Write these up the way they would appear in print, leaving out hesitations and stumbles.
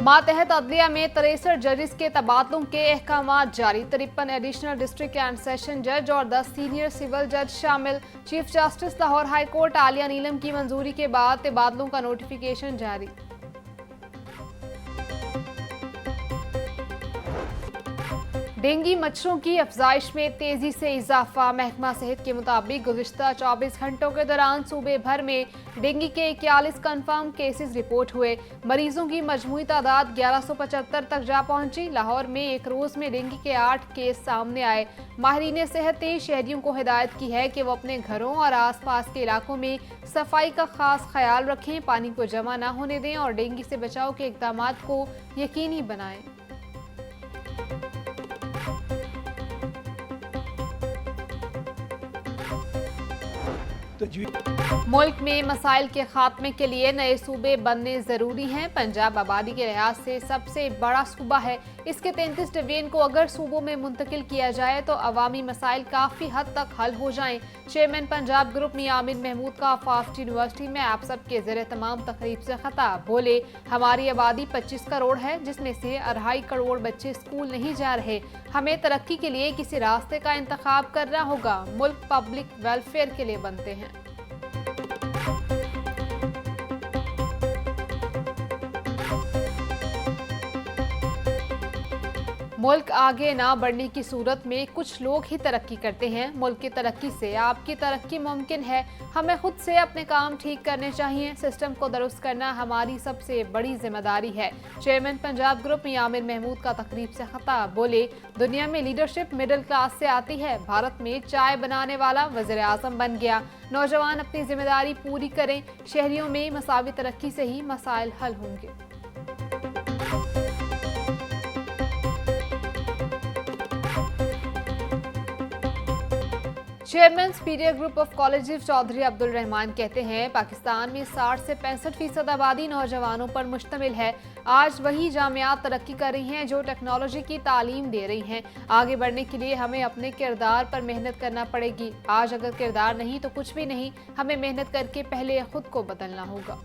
मातहत अदलिया में 63 जजेस के तबादलों के अहकामात जारी। 53 एडिशनल डिस्ट्रिक्ट एंड सेशन जज और 10 सीनियर सिविल जज शामिल। Chief justice Lahore high court Aliya Neelum की मंजूरी के बाद तबादलों का नोटिफिकेशन जारी। डेंगू मच्छरों की अफजाइश में तेजी से इजाफा। महकमा सेहत के मुताबिक गुज़िश्ता 24 घंटों के दौरान सूबे भर में डेंगू के 41 कन्फर्म केसेस रिपोर्ट हुए। मरीजों की मजमूई तादाद 1175 तक जा पहुंची। लाहौर में एक रोज में डेंगू के 8 केस सामने आए। माहिरीन सेहत ने शहरियों को हिदायत की है कि वो अपने घरों और आसपास के इलाकों में सफाई का खास ख्याल रखें, पानी को जमा न होने दें और डेंगू से बचाव के इक़दाम को यकीनी बनाएं। मुल्क में मसाइल के खात्मे के लिए नए सूबे बनने जरूरी हैं। पंजाब आबादी के लिहाज से सबसे बड़ा सूबा है। इसके 33 डिवीजन को अगर सूबों में मुंतकिल किया जाए तो अवामी मसाइल काफी हद तक हल हो जाएं। चेयरमैन पंजाब ग्रुप मियां आमिर महमूद का फाफ्ट यूनिवर्सिटी में आप सब के ज़ेरे तमाम तकरीब से खिताब। बोले, हमारी आबादी 25 करोड़ है, जिसमें से 2.5 करोड़ बच्चे स्कूल नहीं जा रहे। हमें तरक्की के लिए किसी रास्ते का इंतखाब करना होगा। मुल्क पब्लिक वेलफेयर के लिए बनते हैं। मुल्क आगे ना बढ़ने की सूरत में कुछ लोग ही तरक्की करते हैं। मुल्क की तरक्की से आपकी तरक्की मुमकिन है। हमें खुद से अपने काम ठीक करने चाहिए। सिस्टम को दुरुस्त करना हमारी सबसे बड़ी जिम्मेदारी है। चेयरमैन पंजाब ग्रुप मियां आमिर महमूद का तकरीब से खिताब। बोले, दुनिया में लीडरशिप मिडिल क्लास से आती है। भारत में चाय बनाने वाला वज़ीर आज़म बन गया। नौजवान अपनी जिम्मेदारी पूरी करें। शहरियों में मसावी तरक्की से ही मसाइल हल होंगे। Chairman superior group of colleges Chaudhary Abdul Rahman कहते हैं, पाकिस्तान में 60 से 65% आबादी नौजवानों पर मुश्तमिल है। आज वही जामियात तरक्की कर रही हैं जो टेक्नोलॉजी की तालीम दे रही हैं। आगे बढ़ने के लिए हमें अपने किरदार पर मेहनत करना पड़ेगी। आज अगर किरदार नहीं तो कुछ भी नहीं। हमें मेहनत करके पहले खुद को बदलना होगा।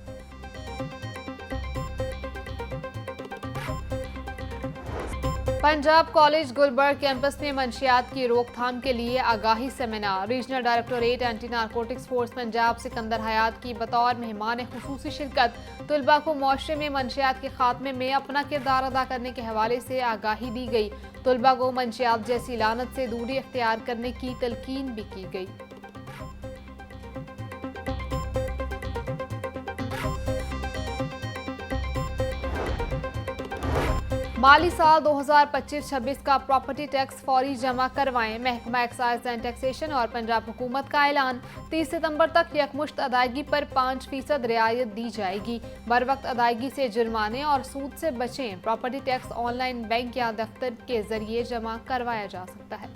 पंजाब कॉलेज गुलबर्ग कैंपस में मंशियात की रोकथाम के लिए आगाही seminar. Regional directorate anti narcotics force Punjab Sikandar Hayat की बतौर मेहमान खुसूसी शिरकत। तुलबा को मुआशरे में मंशियात के खात्मे में अपना किरदार अदा करने के हवाले से आगाही दी गई। तुलबा को मंशियात जैसी लानत से दूरी अख्तियार करने की तलकीन भी की गई। माली साल 2025-26 का प्रॉपर्टी टैक्स फौरी जमा करवाएं। महकमा एक्साइज एंड टैक्सेशन और पंजाब हुकूमत का ऐलान। 30 सितंबर तक यकमुश्त अदायगी पर 5% रियायत दी जाएगी। बर वक्त अदायगी से जुर्माने और सूद से बचें। प्रॉपर्टी टैक्स ऑनलाइन बैंक या दफ्तर के जरिए जमा करवाया जा सकता है।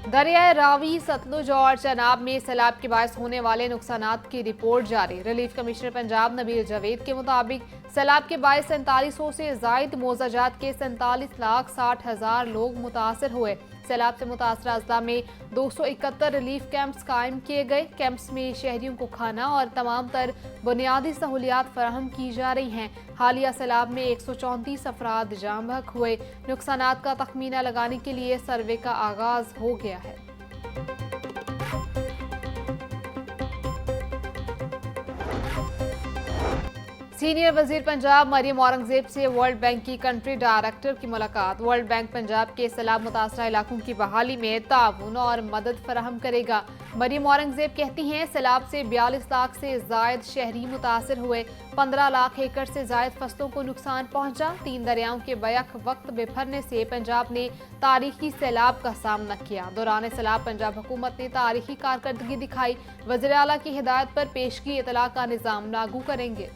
दरियाए रावी, सतलुज और चनाब में सैलाब के बायस होने वाले नुकसानात की रिपोर्ट जारी। रिलीफ कमिश्नर पंजाब नबील जावेद के मुताबिक सैलाब के बायस 4700 से जायद मौजाजात के 47,60,000 लोग मुतासर हुए। सैलाब से मुतासर अजला में 271 रिलीफ कैंप्स कायम किए गए। कैंप्स में शहरियों को खाना और तमाम तर बुनियादी सहूलियात फराहम की जा रही हैं। हालिया सैलाब में 134 अफराद जाम बहक हुए। नुकसानात का तखमीना लगाने के लिए सर्वे का आगाज हो गया है। सीनियर वजीर पंजाब मरियम औरंगजेब से वर्ल्ड बैंक की कंट्री डायरेक्टर की मुलाकात। वर्ल्ड बैंक पंजाब के सैलाब मुतासरा इलाकों की बहाली में ताउन और मदद फराहम करेगा। मरियम औरंगजेब कहती हैं, सैलाब से 42 लाख से जायद शहरी मुतासर हुए। 15 लाख एकड़ से जायद फसलों को नुकसान पहुंचा। 3 दरियाओं के बैक वक्त बिफरने से पंजाब ने तारीखी सैलाब का सामना किया। दौरान सैलाब पंजाब हुकूमत ने तारीखी कारकर्दगी दिखाई। वज़ीर आला की हिदायत पर पेशगी इतला का निज़ाम लागू करेंगे।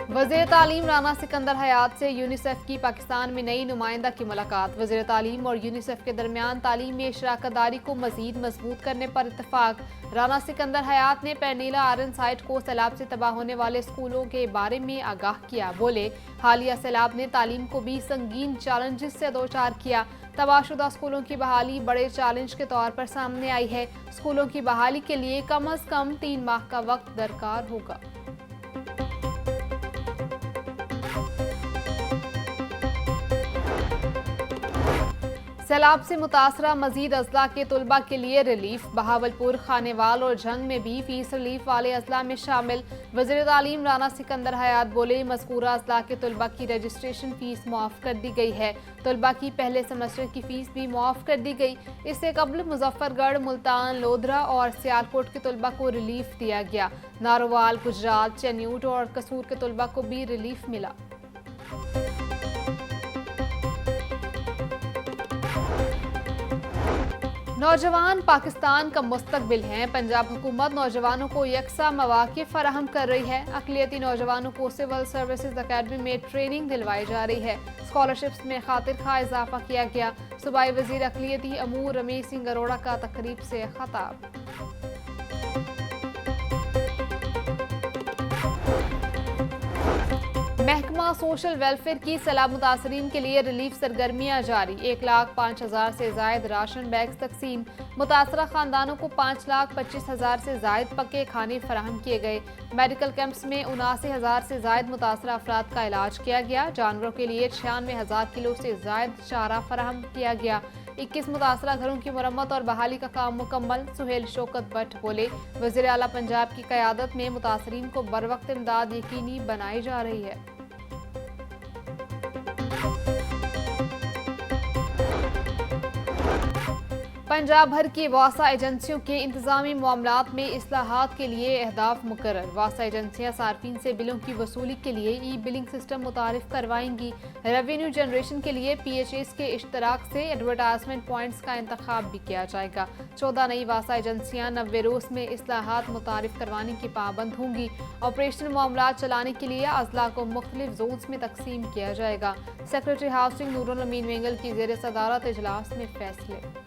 वज़ीर तालीम राना सिकंदर हयात से यूनिसेफ की पाकिस्तान में नई नुमाइंदा की मुलाकात। वज़ीर तालीम और यूनिसेफ के दरमियान तालीम में शराकत दारी को मजीद मजबूत करने पर इत्तफाक। राना सिकंदर हयात ने पैनीला आयरन साइट को सैलाब से तबाह होने वाले स्कूलों के बारे में आगाह किया। बोले, हालिया सैलाब ने तालीम को भी संगीन चैलेंजेस से दो चार किया। तबाहशुदा स्कूलों की बहाली बड़े चैलेंज के तौर पर सामने आई है। स्कूलों की बहाली के लिए कम से कम 3 माह का वक्त दरकार होगा। सैलाब से मुतासरा मजीद अजला के तुलबा के लिए रिलीफ। बहावलपुर, खानेवाल और जंग में भी फीस रिलीफ वाले अजला में शामिल। वज़ीर तालीम राना सिकंदर हयात बोले, मज़कूरा अजला के तुलबा की रजिस्ट्रेशन फीस मुआफ़ कर दी गई है। तुलबा की पहले सेमेस्टर की फीस भी मुआफ़ कर दी गई। इससे कबल मुजफ्फरगढ़, मुल्तान, लोधरा और सियालकोट के तुलबा को रिलीफ दिया गया। नारोवाल, गुजरात, चेन्यूट और कसूर के तुलबा को भी रिलीफ मिला। नौजवान पाकिस्तान का मुस्तकबिल हैं। पंजाब हुकूमत नौजवानों को यकसा मौक़े फराहम कर रही है। अक़लियती नौजवानों को सिविल सर्विसेज अकेडमी में ट्रेनिंग दिलवाई जा रही है। स्कॉलरशिप्स में खातिर खा इजाफा किया गया। सूबाई वज़ीर अक़लियती अमूर रमेश सिंह अरोड़ा का तकरीब से खिताब। महकमा सोशल वेलफेयर की सलाह मुतासरीन के लिए रिलीफ सरगर्मियां जारी। 1,05,000 से जायद राशन बैग्स तकसीम। मुतासरा खानदानों को 5,25,000 से जायद पक्के खाने फराहम किए गए। मेडिकल कैंप्स में 79,000 से जायद मुतासरा अफराद का इलाज किया गया। जानवरों के लिए 96,000 किलो से जायद चारा फराहम किया गया। 21 मुतासरा घरों की मरम्मत और बहाली का काम मुकम्मल। सुहेल शौकत भट्ट बोले, वज़ीर आला पंजाब की क़यादत में मुतासरीन को बरवक्त इमदाद यकीनी बनाई जा रही है। पंजाब भर की वासा एजेंसियों के इंतजामी मामलात में इस्लाहात के लिए अहदाफ मुकर्रर। वासा एजेंसियां सार्फिन से बिलों की वसूली के लिए ई बिलिंग सिस्टम मुतारिफ करवाएंगी। रेवेन्यू जनरेशन के लिए PHAs के इश्तराक से एडवर्टाइजमेंट पॉइंट्स का इंतखाब भी किया जाएगा। 14 नई वासा एजेंसियां 90 रोज में इस्लाहात मुतारिफ करवाने की पाबंद होंगी। ऑपरेशनल मामलात चलाने के लिए अजला को मुख्तलिफ जोन्स में तकसीम किया जाएगा। सेक्रेटरी हाउसिंग नूरुल अमीन वेंगल की ज़ेर सदारत इजलास में फैसले।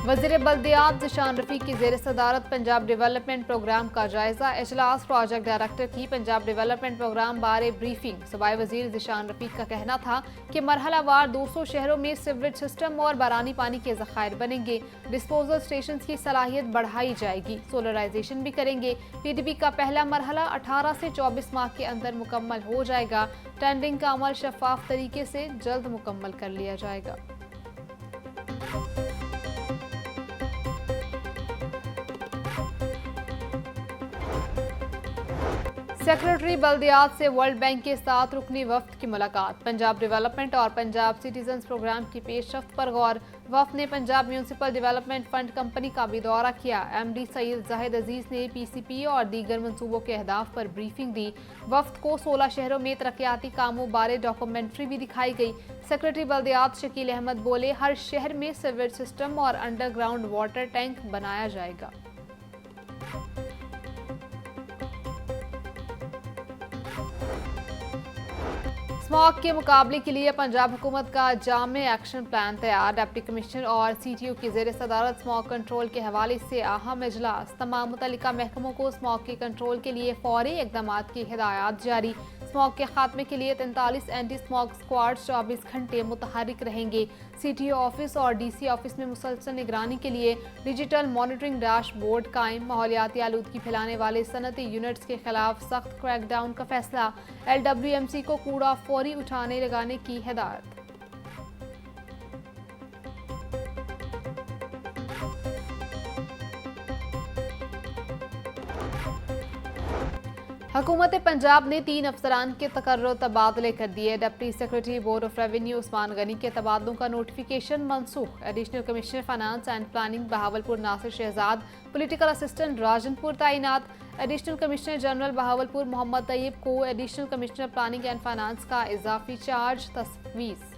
वज़ीर बल्दियात ज़िशान रफ़ीक की ज़ेर सदारत पंजाब डेवलपमेंट प्रोग्राम का जायजा। इजलास प्रोजेक्ट डायरेक्टर की पंजाब डेवलपमेंट प्रोग्राम बारे ब्रीफिंग। सूबाई वज़ीर ज़िशान रफ़ीक का कहना था कि मरहलावार 200 शहरों में सीवरेज सिस्टम और बारानी पानी के ज़खायर बनेंगे। डिस्पोजल स्टेशन की सलाहियत बढ़ाई जाएगी। सोलराइजेशन भी करेंगे। PDP का पहला मरहला 18 से 24 माह के अंदर मुकम्मल हो जाएगा। टेंडरिंग का अमल शफाफ तरीके से जल्द मुकम्मल कर लिया जाएगा। सेक्रेटरी बल्दियात से वर्ल्ड बैंक के साथ रुकनी वफ्द की मुलाकात। पंजाब डेवलपमेंट और पंजाब सिटीजन्स प्रोग्राम की पेशरफ्त पर गौर। वफ्द ने Punjab municipal development fund company का भी दौरा किया। MD सईद जाहिद अजीज ने PCP और दीगर मनसूबों के अहदाफ पर ब्रीफिंग दी। वफ्द को 16 शहरों में तरक्याती कामों बारे डॉक्यूमेंट्री भी दिखाई गई। सेक्रेटरी बल्दियात शकील अहमद बोले, हर शहर में सीवरेज सिस्टम और अंडरग्राउंड वाटर टैंक बनाया जाएगा। स्मॉग के मुकाबले के लिए पंजाब हुकूमत का जामे एक्शन प्लान तैयार। डिप्टी कमिश्नर और CTO की ज़ेर सदारत स्मॉग कंट्रोल के हवाले से अहम इजलास। तमाम मुतल्लिका महकमों को स्मॉग के कंट्रोल के लिए फौरी इक़दामात की हिदायत जारी। स्मॉग के खात्मे के लिए 43 एंटी स्मॉग स्क्वाड 24 घंटे मुतहरिक रहेंगे। CTO ऑफिस और DC ऑफिस में मुसलसल निगरानी के लिए डिजिटल मॉनिटरिंग डैशबोर्ड कायम। माहौलियाती आलूदगी फैलाने वाले सनती यूनिट्स के खिलाफ सख्त क्रैकडाउन का फैसला। LWMC को कूड़ा फौरी उठाने लगाने की हिदायत। हुकूमत पंजाब ने 3 अफसरान के तकर्रुर तबादले कर दिए। Deputy secretary board of revenue Usman Ghani के तबादलों का नोटिफिकेशन मनसूख। Additional commissioner finance and planning Bahawalpur Nasir Shahzad, political assistant Rajanpur तैनात। Additional commissioner general Bahawalpur Mohammad Tayyab को additional commissioner planning and finance का इजाफी चार्ज तस्वीज़।